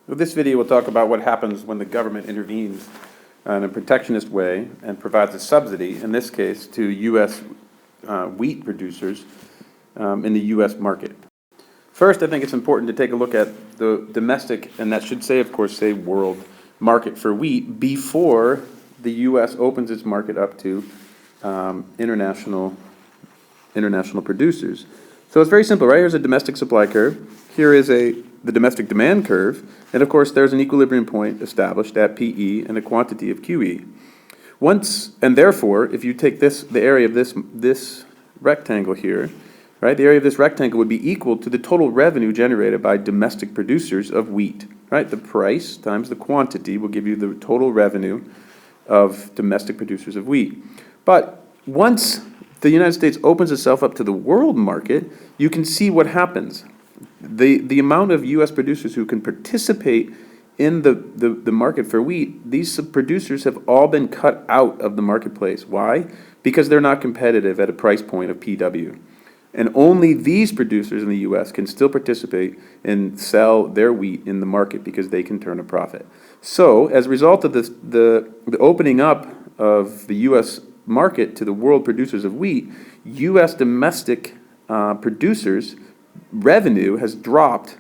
Well, this video will talk about what happens when the government intervenes in a protectionist way and provides a subsidy, in this case, to U.S. Wheat producers in the U.S. market. First, I think it's important to take a look at the domestic, and that should say, of course, say world market for wheat before the U.S. opens its market up to international producers. So it's very simple, right? Here's a domestic supply curve. Here is the domestic demand curve. And of course, there's an equilibrium point established at PE and a quantity of QE. And therefore, if you take the area of this rectangle here, right? The area of this rectangle would be equal to the total revenue generated by domestic producers of wheat, right? The price times the quantity will give you the total revenue of domestic producers of wheat. But once the United States opens itself up to the world market, you can see what happens. The amount of U.S. producers who can participate in the market for wheat, these producers have all been cut out of the marketplace. Why? Because they're not competitive at a price point of PW. And only these producers in the U.S. can still participate and sell their wheat in the market because they can turn a profit. So, as a result of the opening up of the U.S. market to the world producers of wheat, U.S. domestic producers' revenue has dropped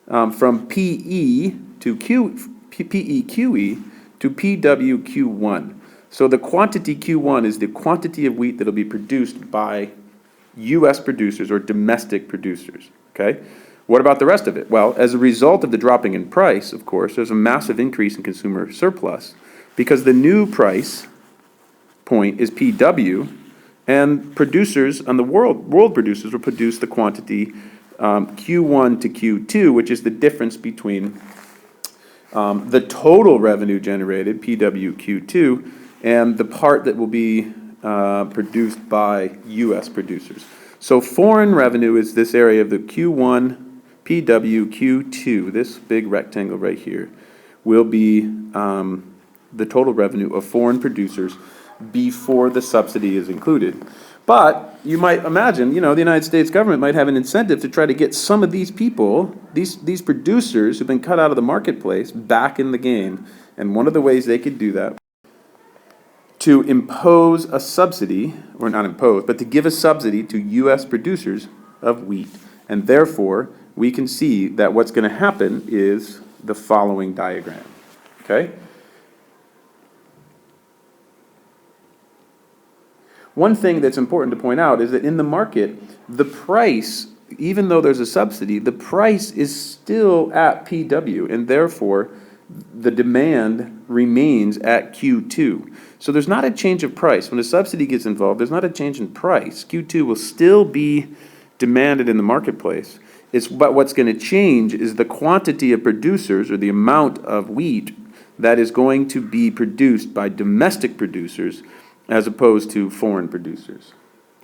from PE to PEQE to PWQ1. So the quantity Q1 is the quantity of wheat that will be produced by U.S. producers or domestic producers, okay? What about the rest of it? Well, as a result of the dropping in price, of course, there's a massive increase in consumer surplus because the new price point is PW, and producers on the world producers will produce the quantity Q1 to Q2, which is the difference between the total revenue generated, PWQ2, and the part that will be produced by U.S. producers. So foreign revenue is this area of the Q1, PWQ2, this big rectangle right here, will be the total revenue of foreign producers before the subsidy is included. But you might imagine, the United States government might have an incentive to try to get some of these people, these producers who've been cut out of the marketplace, back in the game. And one of the ways they could do that, to impose a subsidy, or not impose, but to give a subsidy to U.S. producers of wheat. And therefore, we can see that what's going to happen is the following diagram, okay? One thing that's important to point out is that in the market, the price, even though there's a subsidy, the price is still at PW, and therefore the demand remains at Q2. So there's not a change of price. When a subsidy gets involved, there's not a change in price. Q2 will still be demanded in the marketplace. But what's going to change is the quantity of producers, or the amount of wheat that is going to be produced by domestic producers as opposed to foreign producers,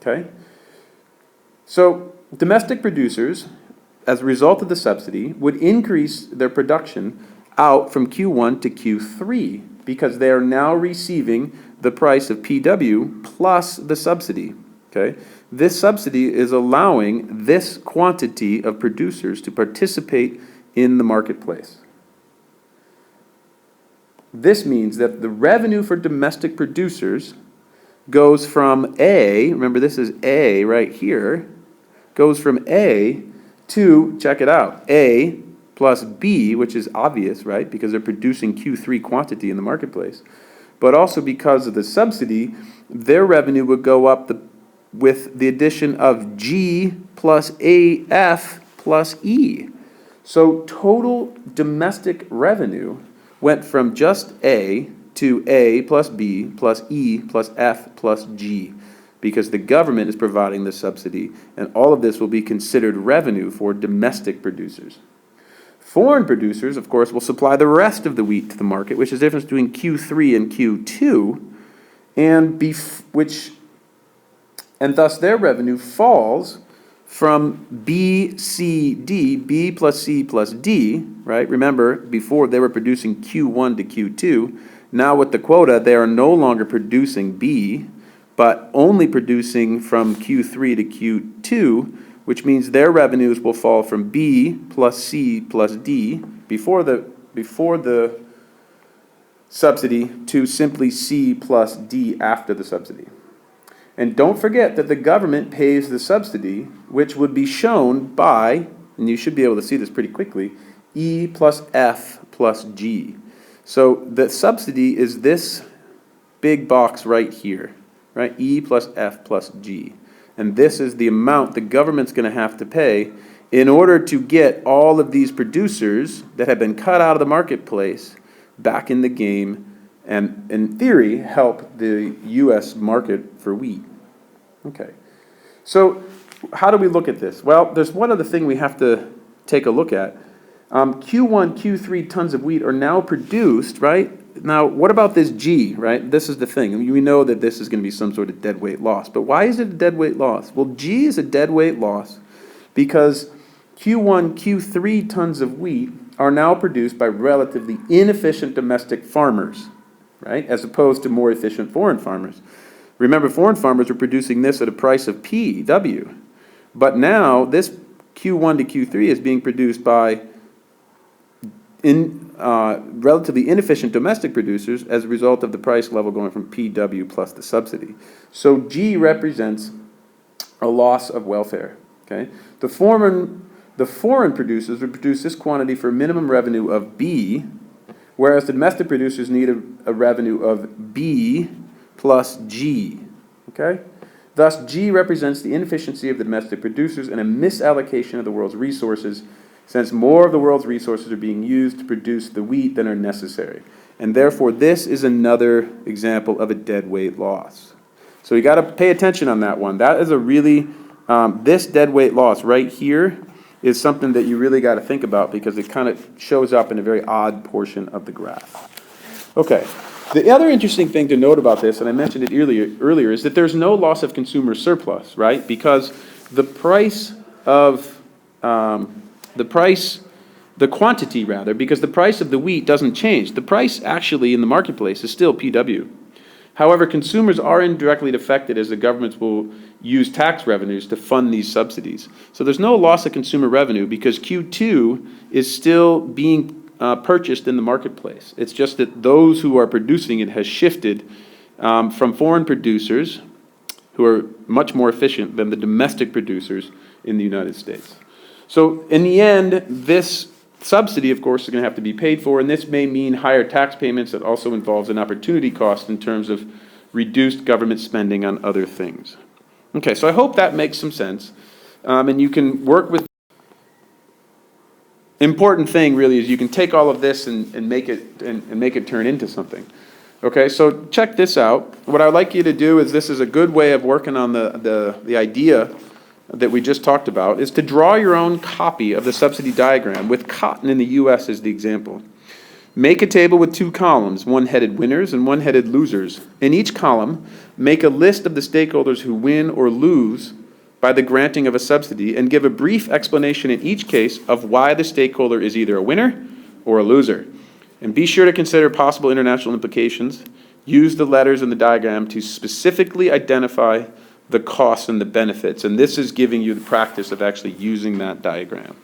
okay? So domestic producers, as a result of the subsidy, would increase their production out from Q1 to Q3 because they are now receiving the price of PW plus the subsidy, okay? This subsidy is allowing this quantity of producers to participate in the marketplace. This means that the revenue for domestic producers goes from A, remember this is A right here, goes from A to, check it out, A plus B, which is obvious, right, because they're producing Q3 quantity in the marketplace. But also because of the subsidy, their revenue would go up with the addition of G plus AF plus E. So total domestic revenue went from just A to A plus B plus E plus F plus G, because the government is providing the subsidy, and all of this will be considered revenue for domestic producers. Foreign producers, of course, will supply the rest of the wheat to the market, which is the difference between Q3 and Q2, and thus their revenue falls from B, C, D, B plus C plus D, right? Remember, before they were producing Q1 to Q2. Now with the quota, they are no longer producing B, but only producing from Q3 to Q2, which means their revenues will fall from B plus C plus D before the subsidy to simply C plus D after the subsidy. And don't forget that the government pays the subsidy, which would be shown by, and you should be able to see this pretty quickly, E plus F plus G. So the subsidy is this big box right here, right? E plus F plus G. And this is the amount the government's going to have to pay in order to get all of these producers that have been cut out of the marketplace back in the game and, in theory, help the U.S. market for wheat. Okay. So how do we look at this? Well, there's one other thing we have to take a look at. Q1, Q3 tons of wheat are now produced, right? Now, what about this G, right? This is the thing. We know that this is going to be some sort of deadweight loss. But why is it a deadweight loss? Well, G is a deadweight loss because Q1, Q3 tons of wheat are now produced by relatively inefficient domestic farmers, right? As opposed to more efficient foreign farmers. Remember, foreign farmers were producing this at a price of PW. But now, this Q1 to Q3 is being produced by relatively inefficient domestic producers as a result of the price level going from PW plus the subsidy. So G represents a loss of welfare. Okay, the foreign producers would produce this quantity for a minimum revenue of B, whereas the domestic producers need a revenue of B plus G. Okay, thus G represents the inefficiency of the domestic producers and a misallocation of the world's resources, since more of the world's resources are being used to produce the wheat than are necessary. And therefore, this is another example of a deadweight loss. So you got to pay attention on that one. That is a really, this deadweight loss right here is something that you really got to think about because it kind of shows up in a very odd portion of the graph. Okay. The other interesting thing to note about this, and I mentioned it earlier, is that there's no loss of consumer surplus, right? Because the quantity rather, because the price of the wheat doesn't change. The price actually in the marketplace is still PW. However, consumers are indirectly affected as the governments will use tax revenues to fund these subsidies. So there's no loss of consumer revenue because Q2 is still being purchased in the marketplace. It's just that those who are producing it has shifted from foreign producers who are much more efficient than the domestic producers in the United States. So in the end, this subsidy, of course, is going to have to be paid for, and this may mean higher tax payments. It also involves an opportunity cost in terms of reduced government spending on other things. Okay, so I hope that makes some sense, and you can work with. Important thing really is you can take all of this and make it turn into something. Okay, so check this out. What I'd like you to do is, this is a good way of working on the idea that we just talked about, is to draw your own copy of the subsidy diagram with cotton in the U.S. as the example. Make a table with two columns, one headed winners and one headed losers. In each column, make a list of the stakeholders who win or lose by the granting of a subsidy and give a brief explanation in each case of why the stakeholder is either a winner or a loser. And be sure to consider possible international implications. Use the letters in the diagram to specifically identify the costs and the benefits. And this is giving you the practice of actually using that diagram.